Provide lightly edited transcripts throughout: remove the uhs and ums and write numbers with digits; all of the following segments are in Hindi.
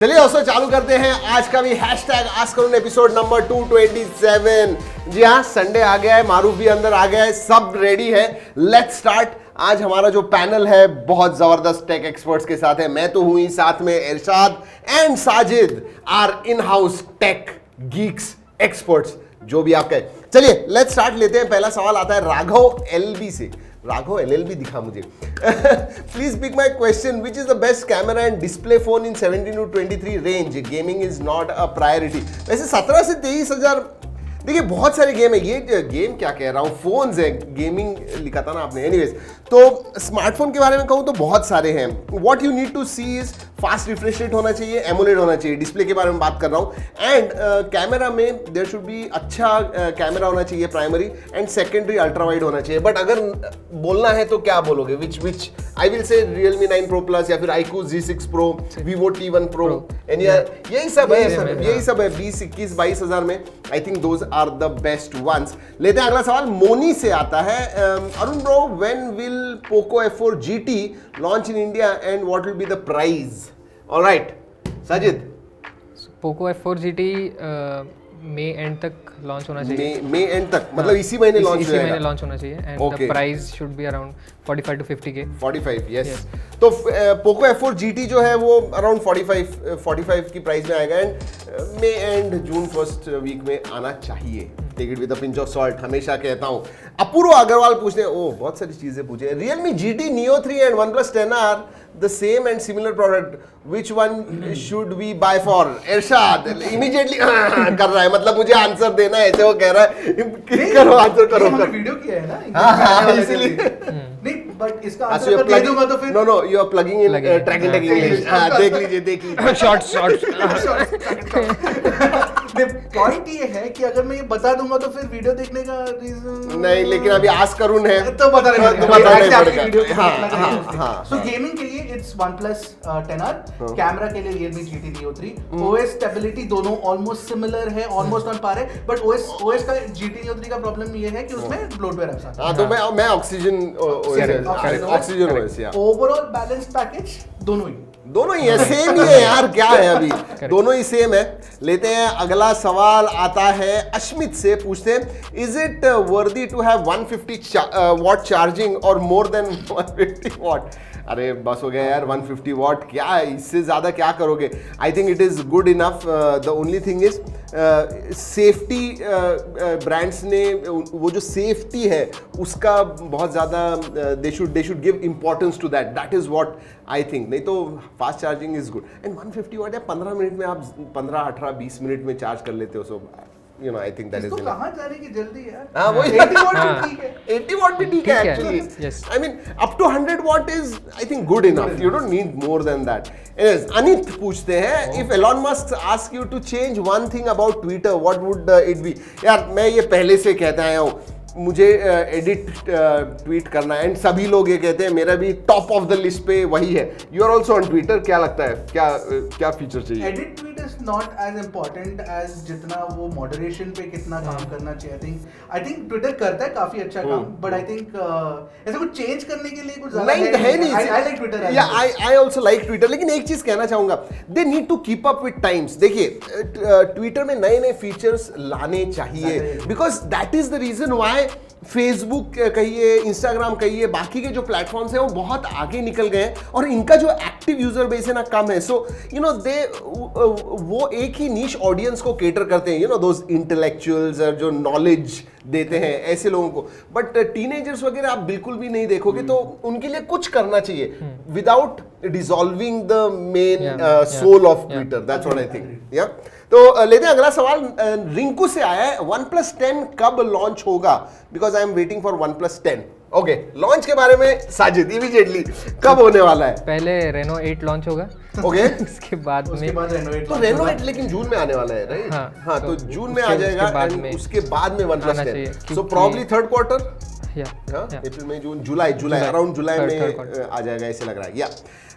चलिए दोस्तों चालू करते हैं आज का भी हैशटैग आस्क करुण एपिसोड नंबर 227। जी हाँ, संडे आ गया है, मारूफ भी अंदर आ गया है, सब रेडी है। Let's start. आज हमारा जो पैनल है बहुत जबरदस्त टेक एक्सपर्ट्स के साथ है। मैं तो हूं ही, साथ में Irshad and Sajid are in house tech geeks experts, जो भी आप कहें। चलिए लेट्स स्टार्ट लेते हैं। पहला सवाल आता है राघव एलबी से। राघव एलएलबी दिखा मुझे। Please pick my question, which is the best camera and display phone in 17 to 23 range? Gaming is not a priority. वैसे 17 से 23 हजार, देखिए बहुत सारे गेम है। ये गेम क्या कह रहा हूँ, फोन्स है, गेमिंग लिखा था ना आपने। एनीवेज, तो स्मार्टफोन के बारे में कहूँ तो बहुत सारे हैं। What you need to see is fast refresh rate होना चाहिए, एमोलेड होना चाहिए, डिस्प्ले के बारे में बात कर रहा हूँ। एंड कैमरा में देयर शुड बी अच्छा कैमरा होना चाहिए primary, and secondary ultra wide होना चाहिए। बट अगर बोलना है तो क्या बोलोगे? विच I will say Realme 9 Pro Plus या फिर iQOO Z6 Pro, Vivo T1 Pro, and यही सब है 20-21-22 हजार में। I think those are the best ones. लेते हैं अगला सवाल, मोनी से आता है। Arun bro, when will Poco F4 GT launch in India and what will be the price? Alright Sajid. Poco F4 GT May end तक लॉन्च होना चाहिए। मई एंड तक, मतलब इसी महीने लॉन्च होना चाहिए। And the price should be around 45 to 50K। 45, yes. तो पोको F4 GT जो है वो अराउंड 45 की प्राइस में आएगा, and May end June first week में आना चाहिए। Take it with a pinch of salt, हमेशा कहता हूं। अपूर्व अग्रवाल पूछते हैं, ओह बहुत सारी चीजें पूछे। Realme GT Neo 3 and OnePlus 10 are the same and similar product. Which one should we buy for? Irshad immediately कर रहा है, मतलब मुझे आंसर देना है, ऐसे वो कह रहा है। करो आंसर करो। हमने वीडियो किया है ना। हाँ, इसीलिए नहीं, बट इसका आंसर अगर दे दूंगा तो फिर no you are plugging in track and English. देख लीजिए शॉर्ट्स। पॉइंट ये है कि अगर मैं ये बता दूंगा तो फिर वीडियो देखने का रीजन नहीं, लेकिन अभी आस्क करुण है तो बताना पड़ेगा। हाँ। सो गेमिंग के लिए इट्स OnePlus 10R, कैमरा के लिए Realme GT Neo 3, OS stability दोनों ऑलमोस्ट सिमिलर है, ऑलमोस्ट ऑन पार है। बट OS का GT Neo 3 का प्रॉब्लम ये है कि उसमें ब्लोटवेयर है। हां, तो मैं ऑक्सीजन OS या ओवरऑल बैलेंस पैकेज दोनों ही है, सेम ही है यार, क्या है अभी, दोनों ही सेम है। लेते हैं अगला सवाल आता है अश्मित से। पूछते हैं, is it worthy to have 150 watt charging और मोर देन 150 वॉट? अरे बस हो गया यार, 150 वॉट क्या है, इससे ज़्यादा क्या करोगे? I think it is good enough. The only thing is safety, brands ने वो जो सेफ्टी है उसका बहुत ज़्यादा they should give importance to that is what I think. नहीं तो fast charging is good. And 150 watt है, 15 मिनट में आप 15, 18, 20 मिनट में चार्ज कर लेते हो। सो you know, I think that is enough. कहाँ जाने की जल्दी यार? हाँ, वो 80 वॉट भी ठीक है। 80 वॉट भी ठीक है actually. Yes. I mean, up to 100 watt is, I think, good enough. You don't need more than that. Anyways, Anit पूछते हैं, if Elon Musk ask you to change one thing about Twitter, what would it be? यार मैं ये पहले से कहता आया हूँ, मुझे एडिट ट्वीट करना है, एंड सभी लोग ये कहते हैं, मेरा भी टॉप ऑफ द लिस्ट पे वही है। You are also on Twitter, क्या लगता है क्या फीचर चाहिए? Edit tweet is not as important as जितना वो मॉडरेशन पे कितना काम करना चाहिए। आई थिंक ट्विटर करता है काफी अच्छा काम, बट आई थिंक ऐसा कुछ चेंज करने के लिए कुछ ज्यादा नहीं। आई लाइक ट्विटर, या आई आल्सो लाइक ट्विटर। लेकिन एक चीज कहना चाहूंगा, they need to keep up with times. देखिए ट्विटर में नए फीचर्स लाने चाहिए, because that is the reason why Facebook कहिए, इंस्टाग्राम कहिए, बाकी के जो प्लेटफॉर्म्स हैं वो बहुत आगे निकल गए हैं, और इनका जो एक्टिव यूजर बेस है ना कम है। सो यू नो वो एक ही नीश ऑडियंस को केटर करते हैं, यू नो दोज इंटेलेक्चुअल्स जो नॉलेज देते हैं ऐसे लोगों को। बट टीनेजर्स वगैरह आप बिल्कुल भी नहीं देखोगे, तो उनके लिए कुछ करना चाहिए without dissolving the main soul of Twitter. That's what I think. या तो लेते हैं अगला सवाल, रिंकू से आया है। OnePlus 10 कब लॉन्च होगा? Because I am waiting for OnePlus 10। Okay, launch के बारे में साजिद इमीडिएटली कब होने वाला है? पहले Reno 8 लॉन्च होगा। ओके, उसके बाद Reno 8 लेकिन जून में आने वाला है, राइट? हाँ, तो जून में आ जाएगा, एंड उसके बाद में OnePlus 10। So probably third quarter, April May June July around July में आ जाएगा ऐसे लग रहा है। या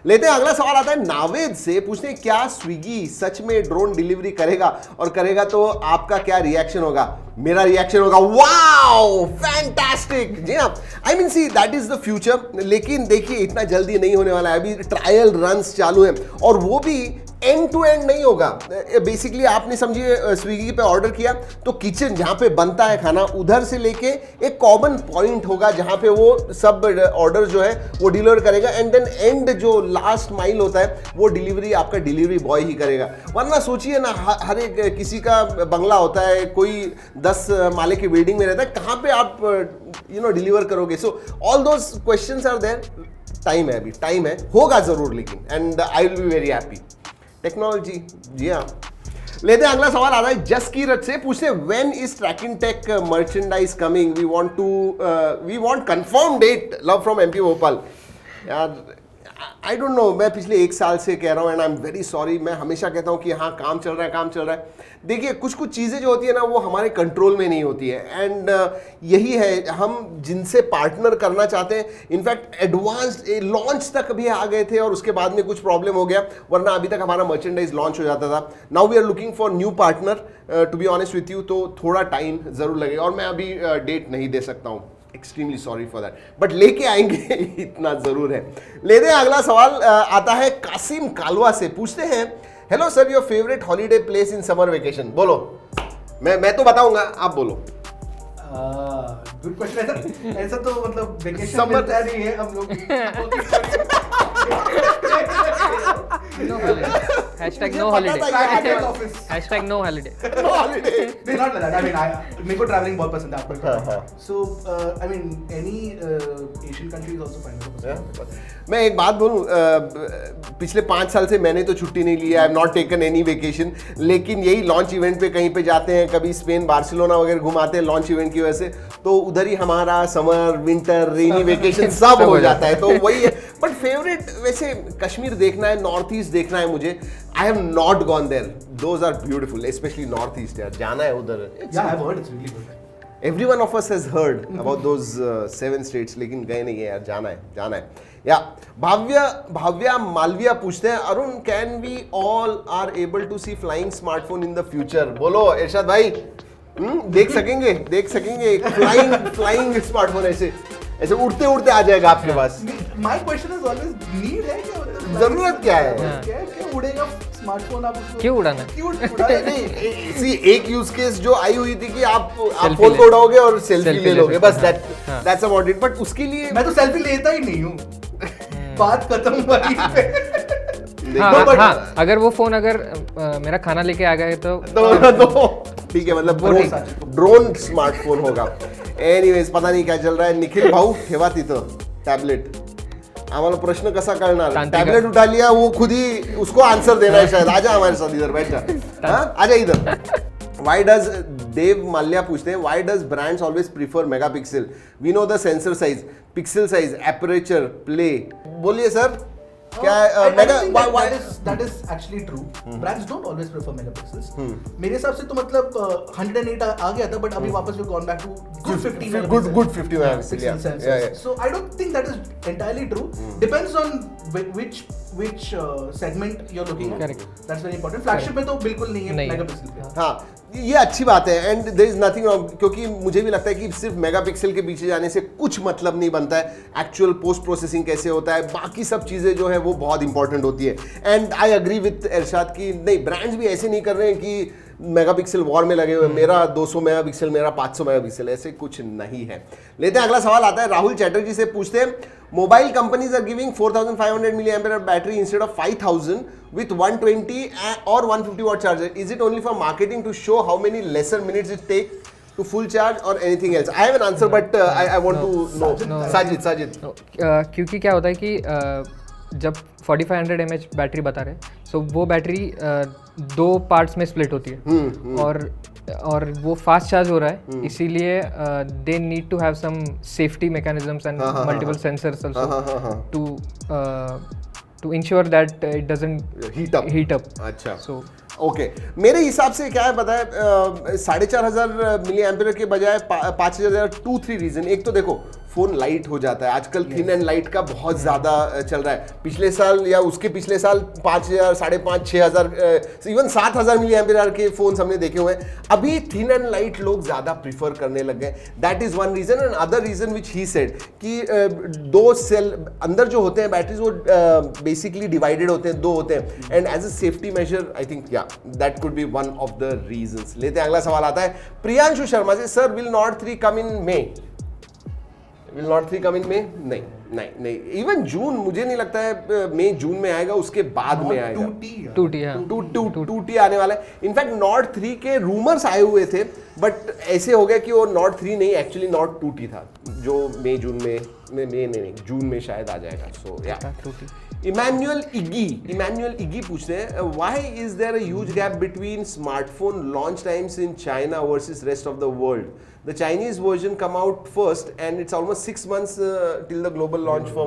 लेते हैं अगला सवाल आता है नावेद से। पूछते हैं, क्या स्विगी सच में ड्रोन डिलीवरी करेगा, और करेगा तो आपका क्या रिएक्शन होगा? मेरा रिएक्शन होगा वाओ फैंटास्टिक। जी हाँ, I mean see that is the future. लेकिन देखिए इतना जल्दी नहीं होने वाला है, अभी ट्रायल रन्स चालू हैं, और वो भी एंड टू एंड नहीं होगा। बेसिकली आपने समझिए स्विगी पे ऑर्डर किया तो किचन जहाँ पे बनता है खाना उधर से लेके एक कॉमन पॉइंट होगा जहाँ पे वो सब ऑर्डर जो है वो डिलीवर करेगा, एंड देन एंड जो लास्ट माइल होता है वो डिलीवरी आपका डिलीवरी बॉय ही करेगा। वरना सोचिए ना, हर एक किसी का बंगला होता है, कोई 10 माले की बिल्डिंग में रहता है, कहाँ पे आप डिलीवर करोगे? So all those questions are there. Time है, अभी टाइम है, होगा जरूर लेकिन, and I will be very happy. Technology, जी हाँ। लेते हैं अगला सवाल आता है जसकीरत से, पूछते हैं when is Trakin Tech merchandise coming, we want confirm date, love from MP Bhopal. यार आई डोंट नो, मैं पिछले 1 साल से कह रहा हूँ and I am very sorry. मैं हमेशा कहता हूँ कि हाँ काम चल रहा है, काम चल रहा है। देखिए कुछ चीज़ें जो होती है ना वो हमारे कंट्रोल में नहीं होती है, एंड यही है, हम जिनसे पार्टनर करना चाहते हैं, इनफैक्ट एडवांस्ड लॉन्च तक भी आ गए थे और उसके बाद में कुछ प्रॉब्लम हो गया, वरना अभी तक हमारा मर्चेंडाइज लॉन्च हो जाता था। Now we are looking for new partner, to be honest with you, तो थोड़ा टाइम ज़रूर लगेगा और मैं अभी डेट नहीं दे सकता हूँ। Extremely sorry for that, but लेके आएंगे इतना जरूर है। लेते हैं अगला सवाल आता है कासिम कालवा से, पूछते हैं hello sir, your favourite holiday place in summer vacation. बोलो, मैं तो बताऊंगा, आप बोलो। Good question. ऐसा तो मतलब वेकेशन Summer- मिलता नहीं है हम लोग No holiday. Hashtag no मुझे holiday. पता था ये आगे office Hashtag no holiday. Holiday. नहीं, not like that. I mean, मेरे को ट्रैवलिंग बहुत पसंद है, आपको हाँ, हाँ। So I mean any Asian country is also fine. मैं एक बात बोलूं, पिछले 5 साल से मैंने तो छुट्टी नहीं ली है, आई have not taken any vacation, लेकिन यही लॉन्च इवेंट पे कहीं पे जाते हैं, कभी स्पेन बार्सिलोना वगैरह घुमाते हैं लॉन्च इवेंट की वजह से, तो उधर ही हमारा समर विंटर रेनी वेकेशन सब हो जाता है, तो वही है। बट फेवरेट वैसे कश्मीर देखना है, नॉर्थ ईस्ट देखना है मुझे। I have not gone there, those are beautiful, specially north east. यार जाना है उधर। या I have heard it's really good. Every one of us has heard about those 7 states, लेकिन गए नहीं है यार, जाना है, जाना है। या भाव्या मालविया पूछते हैं Arun, can we all are able to see flying smartphone in the future? बोलो इरशाद भाई, देख सकेंगे फ्लाइंग स्मार्टफोन, ऐसे उड़ते उड़ते आ जाएगा आपके पास। My question is always need है क्या, मतलब जरूरत क्या है? क्या उड़ेगा स्मार्टफोन, आप उसको क्यों उड़ाना? क्यों उड़ाना? नहीं, सी एक यूज केस जो आई हुई थी कि आप फोन को उड़ाओगे और सेल्फी ले लोगे, बस दैट्स अबाउट इट। बट उसके लिए मैं तो सेल्फी लेता ही नहीं हूँ। बात खत्म वहीं पे। हाँ, अगर वो फोन मेरा खाना लेके आ गए तो ठीक है, मतलब ड्रोन स्मार्टफोन होगा। एनीवेज, पता नहीं क्या चल रहा है। निखिल भाऊ ठेवा तिथं टॅबलेट, आम्हाला प्रश्न कसा कळणार? टैबलेट उठा लिया, वो खुद ही उसको आंसर देना है शायद। आजा हमारे साथ इधर, बैठ जा, हाँ आजा इधर। Why does देव माल्या पूछते हैं, why does brands always prefer megapixel? We know the sensor size, pixel size, aperture, play. बोलिए सर, क्या that is actually true. Brands don't always prefer megapixels. मेरे हिसाब से तो मतलब 108 आ गया था, but अभी वापस we've gone back to good 50 megapixel. good 50 megapixel. Pixel sensors. So I don't think that is entirely true. Depends on which segment you're looking at. Correct. That's very important. Flagship में तो बिल्कुल नहीं है megapixel पे. हाँ, ये अच्छी बात है, and there is nothing wrong, क्योंकि मुझे भी लगता है कि सिर्फ मेगापिक्सल के पीछे जाने से कुछ मतलब नहीं बनता है। एक्चुअल पोस्ट प्रोसेसिंग कैसे होता है, बाकी सब चीज़ें जो है वो बहुत इंपॉर्टेंट होती है। एंड आई एग्री विथ इरशाद की नहीं, ब्रांड्स भी ऐसे नहीं कर रहे हैं कि मेगापिक्सल वॉर में लगे हुए, मेरा 200 मेगापिक्सल, मेरा 500 मेगापिक्सल, ऐसे कुछ नहीं है। लेते हैं अगला सवाल आता है राहुल चैटर्जी से, पूछते हैं mobile companies are giving 4500 mAh battery instead of 5000 with 120 or 150 watt charger. Is it only for marketing to show how many lesser minutes it take to full charge or anything else? I have an answer, but I want to know. Sajid. क्योंकि क्या होता है कि जब 4500 mAh बैटरी बता रहे हैं, सो वो बैटरी 2 पार्ट्स में स्प्लिट होती है, और वो फास्ट चार्ज हो रहा है, इसीलिए they need to have some safety mechanisms and multiple sensors also to ensure that it doesn't heat up. अच्छा, so ओके। मेरे हिसाब से क्या है पता है, 4500 mAh के बजाय 5000, 2-3 रीजन। एक तो देखो फोन लाइट हो जाता है। आजकल थिन एंड लाइट का बहुत ज्यादा चल रहा है। पिछले साल या उसके पिछले साल 5,000, 5,500, 6,000, इवन 7,000 मिली एम्पियर के फोन हमने देखे हुए हैं। अभी थिन एंड लाइट लोग ज्यादा प्रीफर करने लग गए। That is one reason. And other reason which he said कि दो सेल अंदर जो होते हैं बैटरीज वो बेसिकली डिवाइडेड होते हैं, दो होते हैं। And as a safety measure I think या that could be one of the reasons. लेते हैं अगला सवाल आता है प्रियांशु शर्मा से, sir will not 3 come in May? Will not 3 come in May? नहीं नहीं नहीं, इवन जून मुझे नहीं लगता है मई जून में आएगा, उसके बाद में आएगा। 2T आने वाला है। इनफैक्ट नॉट 3 के रूमर्स आए हुए थे, बट ऐसे हो गया कि वो नॉट 3 नहीं, एक्चुअली नॉट 2T था, जो मई जून में नहीं जून में शायद आ जाएगा। सो या इमैनुअल इगी पूछ रहे हैं, why is there a huge gap between smartphone launch times in China versus rest of the world? The Chinese version come out first and it's almost 6 months till the global launch for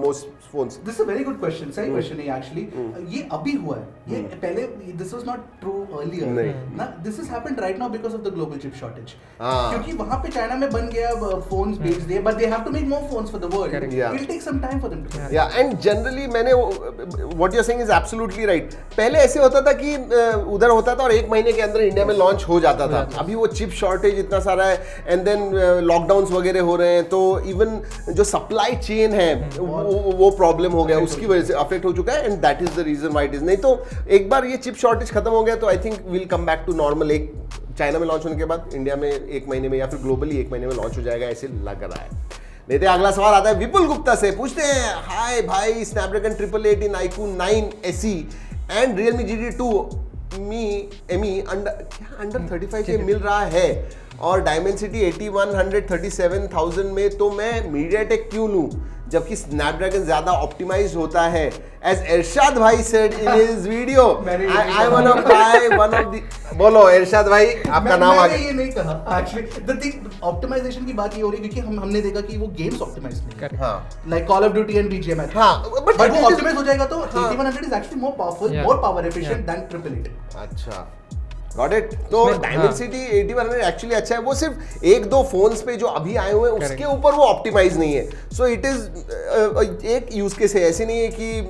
most phones. This is a very good question. सही question है actually. ये अभी हुआ है. ये पहले this was not true earlier. ना this has happened right now because of the global chip shortage. क्योंकि वहाँ पे चाइना में बन गया phones बेच दिए, but they have to make more phones for the world. Yeah. It'll take some time for them to. Yeah, and generally मैंने what you're saying is absolutely right. पहले ऐसे होता था कि उधर होता था और 1 महीने के अंदर इंडिया में लॉन्च हो जाता था। अभी वो चिप शॉर्टेज इतना सारा है एंड देन लॉकडाउन्स वगैरह हो रहे हैं, तो इवन जो सप्लाई चेन है वो प्रॉब्लम हो गया, उसकी वजह से अफेक्ट हो चुका है। And that is the reason why it is. नहीं तो एक बार ये चिप शॉर्टेज खत्म हो गया तो I think will come back to normal. एक चाइना में लॉन्च होने के बाद इंडिया में 1 महीने में या फिर ग्लोबली 1 महीने में लॉन्च हो जाएगा, ऐसे लग रहा है। लेते अगला सवाल आता है विपुल गुप्ता से, पूछते हैं हाय भाई, Snapdragon 888 in iQOO 9 SE and Realme GT2 under 35 के मिल रहा है और डायमेंसिटी 8137,000 में, तो मैं MediaTek क्यों लूं जबकि स्नैपड्रैगन ज्यादा ऑप्टिमाइज होता है? एज इरशाद भाई said in his video, I want to buy one of the. बोलो इरशाद भाई, आपका नाम आ गया। ये नहीं कहा एक्चुअली। द थिंग ऑप्टिमाइजेशन की बात ये हो रही है क्योंकि हमने देखा कि वो गेम्स ऑप्टिमाइज नहीं है। हां, like call of duty and BGMI। हां, बट वो ऑप्टिमाइज हो जाएगा तो 8100 is actually more powerful, more power efficient then 888। अच्छा, गॉट इट। तो डायमेंसिटी 8100 एक्चुअली अच्छा है। वो सिर्फ 1-2 फोन्स पे जो अभी आए हुए हैं उसके ऊपर वो ऑप्टिमाइज नहीं है। सो इट इज एक यूज केस है, ऐसे नहीं है कि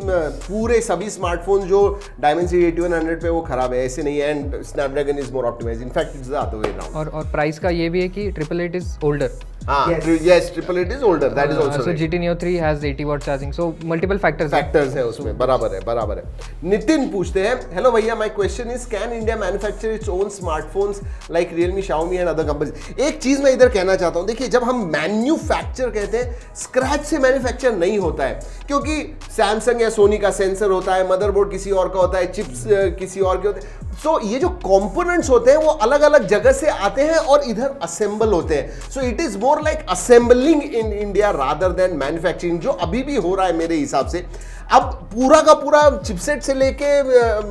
पूरे सभी स्मार्टफोन जो डायमेंसिटी 8100 पे वो खराब है, ऐसे नहीं है। And Snapdragon is more optimize, in fact it's the other way around. और प्राइस का ये भी है कि 888 is older. yes 888 is older, that is also so right. GT Neo 3 has 80 watt charging, so multiple factors है उसमें। बराबर है। नितिन पूछते हैं, हेलो भैया, my question is can India manufacture its own smartphones like Realme, Xiaomi and other companies? एक चीज मैं इधर कहना चाहता हूं, देखिए जब हम मैन्युफैक्चर कहते हैं, स्क्रैच से मैन्युफैक्चर नहीं होता है, क्योंकि सैमसंग या सोनी का सेंसर होता है, मदरबोर्ड किसी और का होता है, चिप्स किसी और के होते हैं। सो ये जो कंपोनेंट्स होते हैं वो अलग अलग जगह से आते हैं और इधर असेंबल होते हैं। So it is more like assembling in India rather than manufacturing, जो अभी भी हो रहा है मेरे हिसाब से। अब पूरा का पूरा चिपसेट से लेके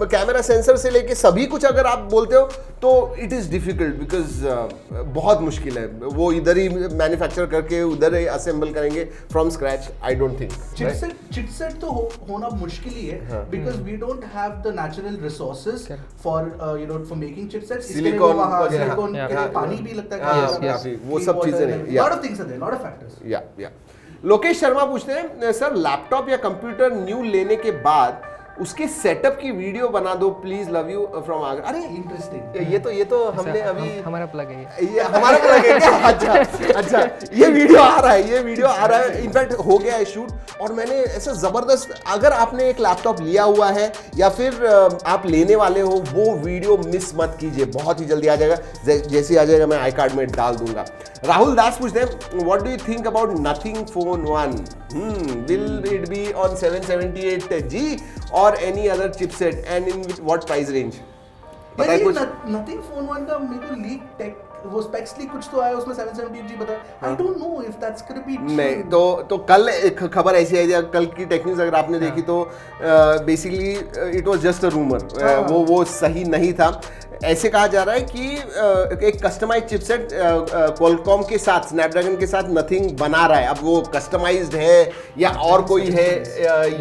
कैमरा सेंसर से लेके सभी कुछ अगर आप बोलते हो तो इट इज डिफिकल्ट, बिकॉज बहुत मुश्किल है। वो इधर ही मैन्युफैक्चर करके उधर ही असेंबल करेंगे from scratch, I don't think. Chipset तो होना मुश्किल ही है, because we don't have the natural resources for for making chipsets. Silicon पानी भी लगता है, वो सब चीजें हैं, lot of things are there, lot of factors. या लोकेश शर्मा पूछते हैं, सर लैपटॉप या कंप्यूटर न्यू लेने के बाद उसके सेटअप की वीडियो बना दो please, love you from Agra. अरे इंटरेस्टिंग, ये तो हमने अभी हमारा प्लग है, ये हमारा प्लग है क्या? अच्छा ये वीडियो आ रहा है, इनफैक्ट हो गया है शूट। और मैंने ऐसा जबरदस्त, अगर आपने एक लैपटॉप लिया हुआ है या फिर आप लेने वाले हो, वो वीडियो मिस मत कीजिए, बहुत ही जल्दी आ जाएगा। जैसे आ जाएगा मैं आई कार्ड में डाल दूंगा। राहुल दास पूछते हैं, what do you think about nothing phone 1? Will it be on 778G और any other chipset and in what price range? Nothing phone 1 का मेरे को लीक टेक वो स्पेक्स लीक कुछ तो आया, उसमें 778G बता। I don't know if that's gonna be true. नहीं तो कल एक खबर ऐसी आई थी, कल की टेक न्यूज़ अगर आपने देखी तो basically it was just a rumour, वो सही नहीं था। ऐसे कहा जा रहा है कि एक कस्टमाइज चिपसेट क्वालकॉम के साथ, स्नैपड्रैगन के साथ नथिंग बना रहा है। अब वो कस्टमाइज्ड है या और कोई है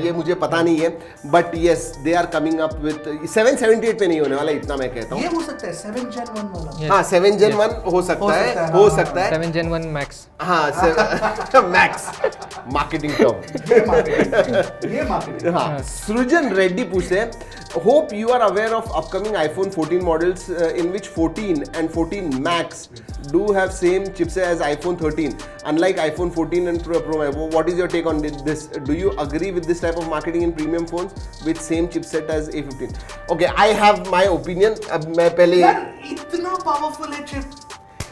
ये मुझे पता नहीं है, but yes they are coming up with 778 पे नहीं होने वाला, इतना मैं कहता हूँ। ये हो सकता है 7 Gen 1 वाला। हाँ 7 Gen 1 हो सकता है, हो सकता है 7 Gen 1 मैक्स। हाँ मैक्स मार्केटिंग टर्म। ये मार्केटिंग। हाँ सृजन रेड्डी पूछते हैं, hope you are aware of upcoming iPhone 14 models in which 14 and 14 Max do have same chipset as iPhone 13, unlike iPhone 14 and Pro Max. What is your take on this? Do you agree with this type of marketing in premium phones with same chipset as A15? Okay, I have my opinion. अब मैं पहले यार इतना पावरफुल है chip,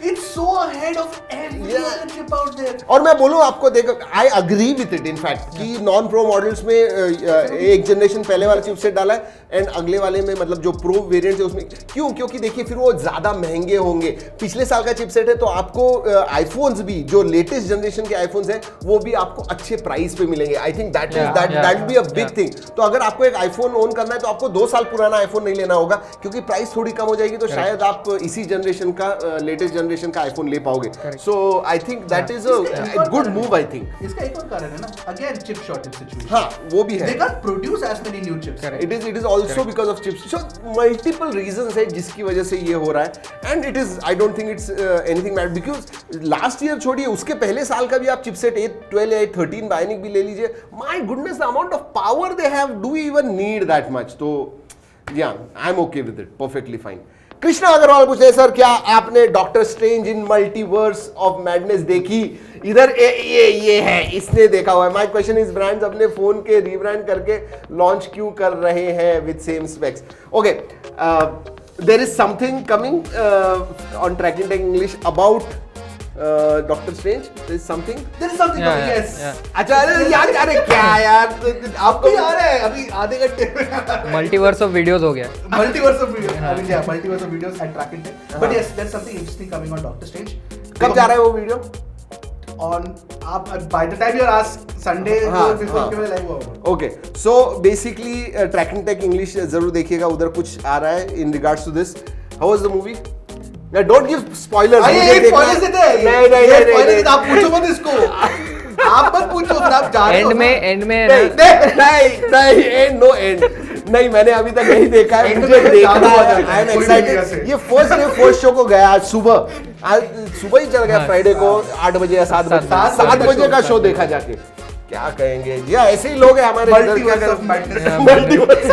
It's so ahead of every other chip out there. और मैं बोलूँ आपको, देखो I agree with it in fact कि नॉन प्रो मॉडल्स में एक जनरेशन पहले वाला चिपसेट डाला है एंड अगले वाले में मतलब जो प्रो वेरिएंट है उसमें क्यों, क्योंकि देखिए फिर वो ज्यादा महंगे होंगे। पिछले साल का चिपसेट है तो आपको आईफोन्स भी जो लेटेस्ट जनरेशन के आईफोन्स हैं वो भी आपको अच्छे प्राइस पे मिलेंगे। आई think that be a big thing. तो अगर आपको एक आईफोन ओन करना है तो आपको 2 साल पुराना आईफोन नहीं लेना होगा, क्योंकि प्राइस थोड़ी कम हो जाएगी, तो शायद आप इसी जनरेशन का लेटेस्ट जनरेशन का आईफोन ले पाओगे। So I think that is a good move. I think इसका एक और कारण है ना, अगेन चिप शॉर्टेज सिचुएशन। हाँ वो भी है, they can't produce as many new chips. it is also because of chips. So multiple reasons है जिसकी वजह से ये हो रहा है, and it is I don't think it's anything bad, because last year छोड़िए उसके पहले साल का भी आप चिपसेट A12 या A13 बायोनिक भी ले लीजिए, my goodness the amount of power they have, do we even need that much? तो yeah I'm okay with it, perfectly fine. Krishna Agarwal पूछते हैं, सर क्या आपने Doctor Strange in multiverse of madness देखी? इधर ये है, इसने देखा हुआ है। माय क्वेश्चन इज, ब्रांड्स अपने फोन के रीब्रांड करके लॉन्च क्यों कर रहे हैं with same specs? Okay, there is something coming on Trakin Tech English about Doctor Strange. There is something Yes. अच्छा अरे क्या यार आपको भी आ रहा है अभी आधे घंटे में। मल्टीवर्स ऑफ वीडियोस हो गया। Multiverse of videos. I mean, yeah, multiverse of videos and track and take. But yes, there's something interesting coming on Doctor Strange. कब जा रहा है वो वीडियो? On आप by the time you're asked Sunday before के लाइव होगा। Okay, so basically Trakin Tech English जरूर देखिएगा, उधर कुछ आ रहा है in regards to this. How was the movie? Don't give spoilers. नहीं, आप पूछो मत इसको। आप मत पूछो, फिर आप जा रहे हो। एंड में नहीं एंड नो एंड नहीं, मैंने अभी तक नहीं देखा है, मुझे देखना है। I am excited. ये फर्स्ट शो को गया आज सुबह ही चल गया, फ्राइडे को 8 बजे या 7 बजे का शो देखा जाके। क्या कहेंगे जी, ऐसे ही लोग हैं हमारे मल्टीवर्स।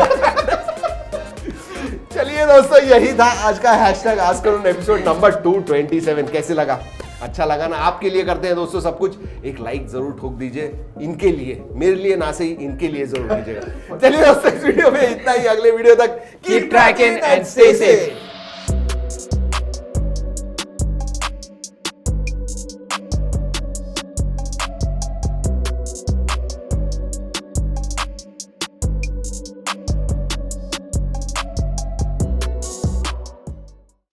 चलिए दोस्तों, यही था आज का हैशटैग आस्क करुण एपिसोड नंबर 227। कैसे लगा? अच्छा लगा ना? आपके लिए करते हैं दोस्तों सब कुछ। एक लाइक जरूर ठोक दीजिए, इनके लिए, मेरे लिए ना सही, इनके लिए जरूर दीजिएगा। चलिए दोस्तों, इस वीडियो में इतना ही। अगले वीडियो तक keep trekking and stay safe.